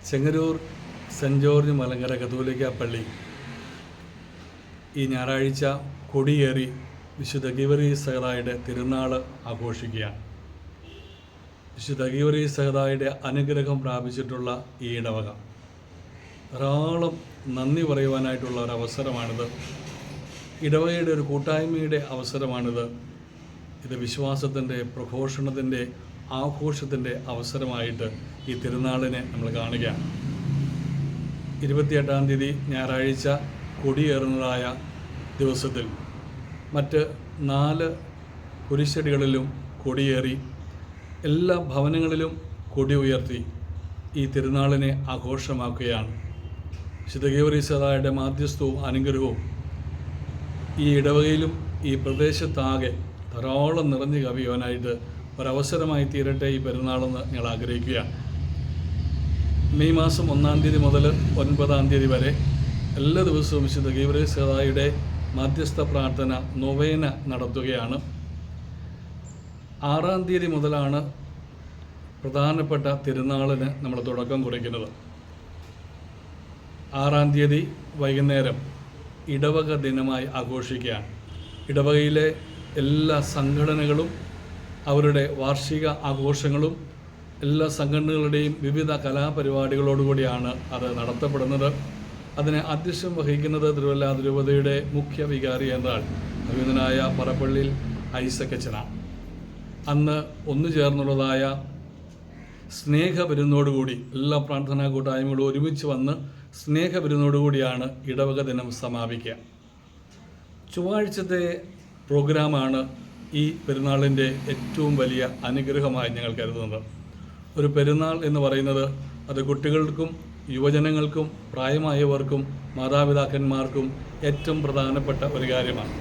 Chengannur saint George Malankara കത്തോലിക്ക പള്ളി ഈ ഞായറാഴ്ച കൊടിയേറി വിശുദ്ധ ഗീവർഗീസ് സഹദായുടെ തിരുനാൾ ആഘോഷിക്കുകയാണ്. വിശുദ്ധ ഗീവർഗീസ് സഹദായുടെ അനുഗ്രഹം പ്രാപിച്ചിട്ടുള്ള ഈ ഇടവക ധാരാളം നന്ദി പറയുവാനായിട്ടുള്ള ഒരു അവസരമാണിത്. ഇടവകയുടെ ഒരു കൂട്ടായ്മയുടെ അവസരമാണിത്. ഇത് വിശ്വാസത്തിൻ്റെ, പ്രഘോഷണത്തിൻ്റെ, ആഘോഷത്തിൻ്റെ അവസരമായിട്ട് ഈ തിരുനാളിനെ നമ്മൾ കാണുകയാണ്. 28-ാം തീയതി ഞായറാഴ്ച കൊടിയേറുന്നതായ ദിവസത്തിൽ മറ്റ് 4 കുരിശടികളിലും കൊടിയേറി എല്ലാ ഭവനങ്ങളിലും കൊടി ഉയർത്തി ഈ തിരുനാളിനെ ആഘോഷമാക്കുകയാണ്. വിശുദ്ധ ഗീവർഗീസ് സഹദായുടെ മാധ്യസ്ഥവും അനുഗ്രഹവും ഈ ഇടവകയിലും ഈ പ്രദേശത്താകെ ധാരാളം നിറഞ്ഞു കവിയുവാനായിട്ട് ഒരവസരമായി തീരട്ടെ ഈ പെരുന്നാളെന്ന് ഞങ്ങൾ ആഗ്രഹിക്കുകയാണ്. മെയ് മാസം 1-ാം തീയതി മുതൽ 9-ാം തീയതി വരെ എല്ലാ ദിവസവും വിശുദ്ധ ഗീവർഗീസ് സഹദായുടെ മാധ്യസ്ഥ പ്രാർത്ഥന നൊവേന നടത്തുകയാണ്. 6-ാം തീയതി മുതലാണ് പ്രധാനപ്പെട്ട തിരുനാളിന് നമ്മൾ തുടക്കം കുറിക്കുന്നത്. 6-ാം തീയതി വൈകുന്നേരം ഇടവക ദിനമായി ആഘോഷിക്കുകയാണ്. ഇടവകയിലെ എല്ലാ സംഘടനകളും അവരുടെ വാർഷിക ആഘോഷങ്ങളും എല്ലാ സംഘടനകളുടെയും വിവിധ കലാപരിപാടികളോടുകൂടിയാണ് അത് നടത്തപ്പെടുന്നത്. അതിനെ അധ്യക്ഷം വഹിക്കുന്നത് തിരുവല്ല അതിരൂപതയുടെ മുഖ്യ വികാരി എന്നാൽ അഭിനന്ദനായ പറപ്പള്ളിയിൽ ഐസക് അച്ഛനാണ്. അന്ന് ഒന്നു ചേർന്നുള്ളതായ സ്നേഹവിരുന്നോടുകൂടി എല്ലാ പ്രാർത്ഥനാ കൂട്ടായ്മകളും ഒരുമിച്ച് വന്ന് സ്നേഹവിരുന്നോടുകൂടിയാണ് ഇടവക ദിനം സമാപിക്കുക. ചൊവ്വാഴ്ചത്തെ പ്രോഗ്രാമാണ് ഈ പെരുന്നാളിൻ്റെ ഏറ്റവും വലിയ അനുഗ്രഹമായി ഞങ്ങൾ കരുതുന്നത്. ഒരു പെരുന്നാൾ എന്ന് പറയുന്നത് അത് കുട്ടികൾക്കും യുവജനങ്ങൾക്കും പ്രായമായവർക്കും മാതാപിതാക്കന്മാർക്കും ഏറ്റവും പ്രധാനപ്പെട്ട ഒരു കാര്യമാണ്.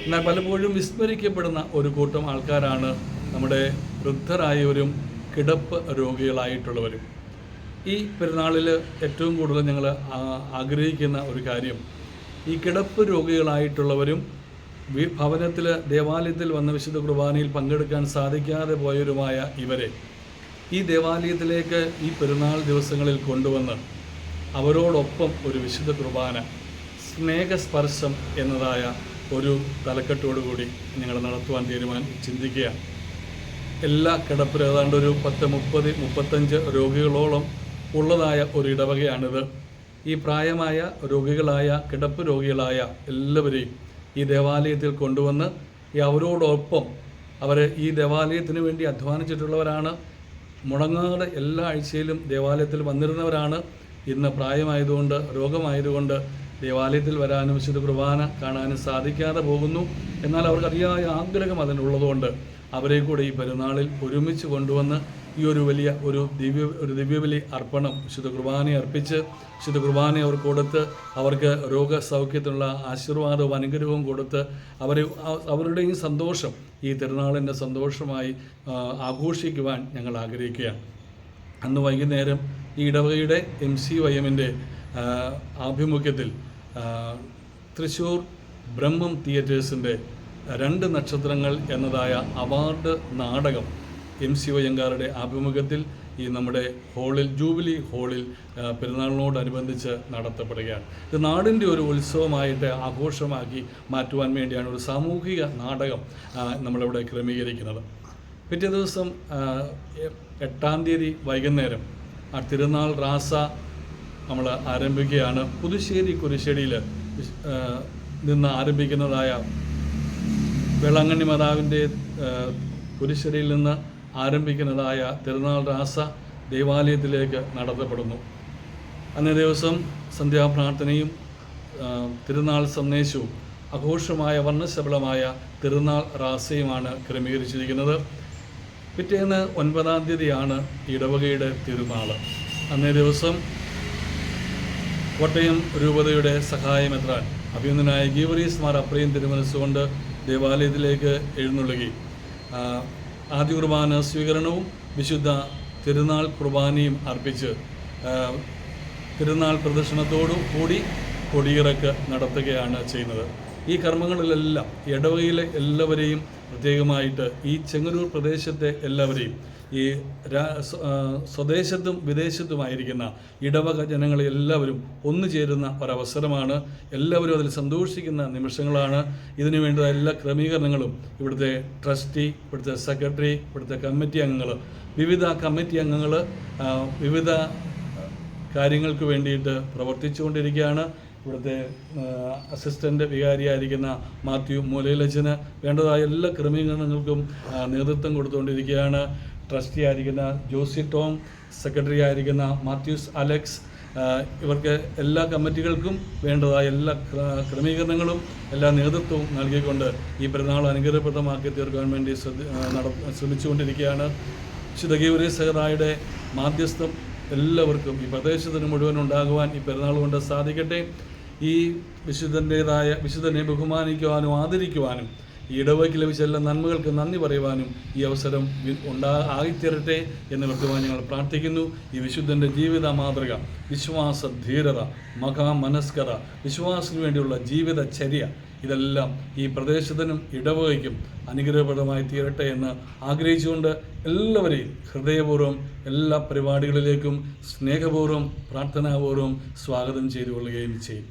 എന്നാൽ പലപ്പോഴും വിസ്മരിക്കപ്പെടുന്ന ഒരു കൂട്ടം ആൾക്കാരാണ് നമ്മുടെ വൃദ്ധരായവരും കിടപ്പ് രോഗികളായിട്ടുള്ളവരും. ഈ പെരുന്നാളിൽ ഏറ്റവും കൂടുതൽ ഞങ്ങൾ ആഗ്രഹിക്കുന്ന ഒരു കാര്യം ഈ കിടപ്പ് രോഗികളായിട്ടുള്ളവരും ഭവനത്തിൽ ദേവാലയത്തിൽ വന്ന വിശുദ്ധ കുർബാനയിൽ പങ്കെടുക്കാൻ സാധിക്കാതെ പോയവരുമായ ഇവരെ ഈ ദേവാലയത്തിലേക്ക് ഈ പെരുന്നാൾ ദിവസങ്ങളിൽ കൊണ്ടുവന്ന് അവരോടൊപ്പം ഒരു വിശുദ്ധ കുർബാന സ്നേഹസ്പർശം എന്നതായ ഒരു തലക്കെട്ടോടുകൂടി ഞങ്ങൾ നടത്തുവാൻ ചിന്തിക്കുകയാണ്. എല്ലാ കിടപ്പിലും ഏതാണ്ട് ഒരു 10-30-35 രോഗികളോളം ഉള്ളതായ ഒരു ഇടവകയാണിത്. ഈ പ്രായമായ രോഗികളായ കിടപ്പ് രോഗികളായ എല്ലാവരെയും ഈ ദേവാലയത്തിൽ കൊണ്ടുവന്ന് അവരോടൊപ്പം അവർ ഈ ദേവാലയത്തിന് വേണ്ടി അധ്വാനിച്ചിട്ടുള്ളവരാണ്. മുടങ്ങാതെ എല്ലാ ആഴ്ചയിലും ദേവാലയത്തിൽ വന്നിരുന്നവരാണ്. ഇന്ന് പ്രായമായതുകൊണ്ട്, രോഗമായതുകൊണ്ട് ദേവാലയത്തിൽ വരാനും വിശുദ്ധ കുർബാന കാണാനും സാധിക്കാതെ പോകുന്നു. എന്നാൽ അവർക്ക് അതിയായ ആഗ്രഹം അതിനുള്ളതുകൊണ്ട് അവരെ കൂടെ ഈ പെരുന്നാളിൽ ഒരുമിച്ച് കൊണ്ടുവന്ന് ഈ ഒരു വലിയ ഒരു ദിവ്യബലി അർപ്പണം വിശുദ്ധ കുർബാനയെ അർപ്പിച്ച് വിശുദ്ധ കുർബാനയെ അവർക്ക് കൊടുത്ത് അവർക്ക് രോഗസൗഖ്യത്തിനുള്ള ആശീർവാദവും അനുഗ്രഹവും കൊടുത്ത് അവരുടെ ഈ സന്തോഷം ഈ തിരുനാളിൻ്റെ സന്തോഷമായി ആഘോഷിക്കുവാൻ ഞങ്ങൾ ആഗ്രഹിക്കുകയാണ്. അന്ന് വൈകുന്നേരം ഈ ഇടവകയുടെ MCYM-ൻ്റെ ആഭിമുഖ്യത്തിൽ തൃശ്ശൂർ ബ്രഹ്മം തിയേറ്റേഴ്സിൻ്റെ 2 നക്ഷത്രങ്ങൾ എന്നതായ അവാർഡ് നാടകം MCYM-കാരുടെ ആഭിമുഖ്യത്തിൽ ഈ നമ്മുടെ ഹാളിൽ, ജൂബിലി ഹാളിൽ പെരുന്നാളിനോടനുബന്ധിച്ച് നടത്തപ്പെടുകയാണ്. ഇത് നാടിൻ്റെ ഒരു ഉത്സവമായിട്ട് ആഘോഷമാക്കി മാറ്റുവാൻ വേണ്ടിയാണ് ഒരു സാമൂഹിക നാടകം നമ്മളിവിടെ ക്രമീകരിക്കുന്നത്. പിറ്റേ ദിവസം 8-ാം തീയതി വൈകുന്നേരം ആ തിരുനാൾ റാസ നമ്മൾ ആരംഭിക്കുകയാണ്. പുതുശ്ശേരി കുരിശടിയിൽ നിന്ന് ആരംഭിക്കുന്നതായ വേളാങ്കണ്ണി മാതാവിൻ്റെ കുരിശടിയിൽ നിന്ന് ആരംഭിക്കുന്നതായ തിരുനാൾ റാസ ദേവാലയത്തിലേക്ക് നടത്തപ്പെടുന്നു. അന്നേ ദിവസം സന്ധ്യാപ്രാർത്ഥനയും തിരുനാൾ സന്ദേശവും ആഘോഷമായ വർണ്ണശബളമായ തിരുനാൾ റാസയുമാണ് ക്രമീകരിച്ചിരിക്കുന്നത്. പിറ്റേന്ന് 9-ാം തീയതിയാണ് ഇടവകയുടെ തിരുനാൾ. അന്നേ ദിവസം കോട്ടയം രൂപതയുടെ സഹായമെത്രാൻ അഭിനന്ദനായ ഗീവർഗീസ് മാർ അപ്രയം തിരുമനസ്സുകൊണ്ട് ദേവാലയത്തിലേക്ക് എഴുന്നള്ളുകയും ആദ്യ കുർബാന സ്വീകരണവും വിശുദ്ധ തിരുനാൾ കുർബാനയും അർപ്പിച്ച് തിരുനാൾ പ്രദക്ഷിണത്തോടു കൂടി കൊടിയിറക്ക് നടത്തുകയാണ് ചെയ്യുന്നത്. ഈ കർമ്മങ്ങളിലെല്ലാം ഇടവകയിലെ എല്ലാവരെയും പ്രത്യേകമായിട്ട് ഈ ചെങ്ങന്നൂർ പ്രദേശത്തെ എല്ലാവരെയും ഈ സ്വദേശത്തും വിദേശത്തുമായിരിക്കുന്ന ഇടവക ജനങ്ങളെ എല്ലാവരും ഒന്നു ചേരുന്ന ഒരവസരമാണ്. എല്ലാവരും അതിൽ സന്തോഷിക്കുന്ന നിമിഷങ്ങളാണ്. ഇതിനു വേണ്ട എല്ലാ ക്രമീകരണങ്ങളും ഇവിടുത്തെ ട്രസ്റ്റി, ഇവിടുത്തെ സെക്രട്ടറി, ഇവിടുത്തെ കമ്മിറ്റി അംഗങ്ങൾ, വിവിധ കമ്മിറ്റി അംഗങ്ങൾ വിവിധ കാര്യങ്ങൾക്ക് വേണ്ടിയിട്ട് പ്രവർത്തിച്ചുകൊണ്ടിരിക്കുകയാണ്. ഇവിടുത്തെ അസിസ്റ്റൻ്റ് വികാരിയായിരിക്കുന്ന മാത്യു മൂലയിലച്ചന് വേണ്ടതായ എല്ലാ ക്രമീകരണങ്ങൾക്കും നേതൃത്വം കൊടുത്തുകൊണ്ടിരിക്കുകയാണ്. ട്രസ്റ്റി ആയിരിക്കുന്ന ജോസി ടോം, സെക്രട്ടറി ആയിരിക്കുന്ന മാത്യൂസ് അലക്സ്, ഇവർക്ക് എല്ലാ കമ്മിറ്റികൾക്കും വേണ്ടതായ എല്ലാ ക്രമീകരണങ്ങളും എല്ലാ നേതൃത്വവും നൽകിക്കൊണ്ട് ഈ പെരുന്നാൾ അനുഗ്രഹപ്രദമാക്കി തീർക്കാൻ വേണ്ടി ശ്രമിച്ചുകൊണ്ടിരിക്കുകയാണ്. വിശുദ്ധ ഗീവർഗീസ് സഹറായുടെ മാധ്യസ്ഥം എല്ലാവർക്കും ഈ പ്രദേശത്തിന് മുഴുവൻ ഉണ്ടാകുവാൻ ഈ പെരുന്നാൾ കൊണ്ട് സാധിക്കട്ടെ. ഈ വിശുദ്ധനെ ബഹുമാനിക്കുവാനും ആദരിക്കുവാനും ഈ ഇടവകയ്ക്ക് ലഭിച്ച എല്ലാ നന്മകൾക്ക് നന്ദി പറയുവാനും ഈ അവസരം ആയിത്തീരട്ടെ എന്ന് കൃത്യമായി ഞങ്ങൾ പ്രാർത്ഥിക്കുന്നു. ഈ വിശുദ്ധൻ്റെ ജീവിത മാതൃക, വിശ്വാസ ധീരത, മഹാമനസ്കത, വിശ്വാസത്തിന് വേണ്ടിയുള്ള ജീവിതചര്യ, ഇതെല്ലാം ഈ പ്രദേശത്തിനും ഇടവകയ്ക്കും അനുഗ്രഹപ്രദമായി തീരട്ടെ എന്ന് ആഗ്രഹിച്ചുകൊണ്ട് എല്ലാവരെയും ഹൃദയപൂർവ്വം എല്ലാ പരിപാടികളിലേക്കും സ്നേഹപൂർവ്വം പ്രാർത്ഥനാപൂർവ്വം സ്വാഗതം ചെയ്തുകൊള്ളുകയും ചെയ്യും.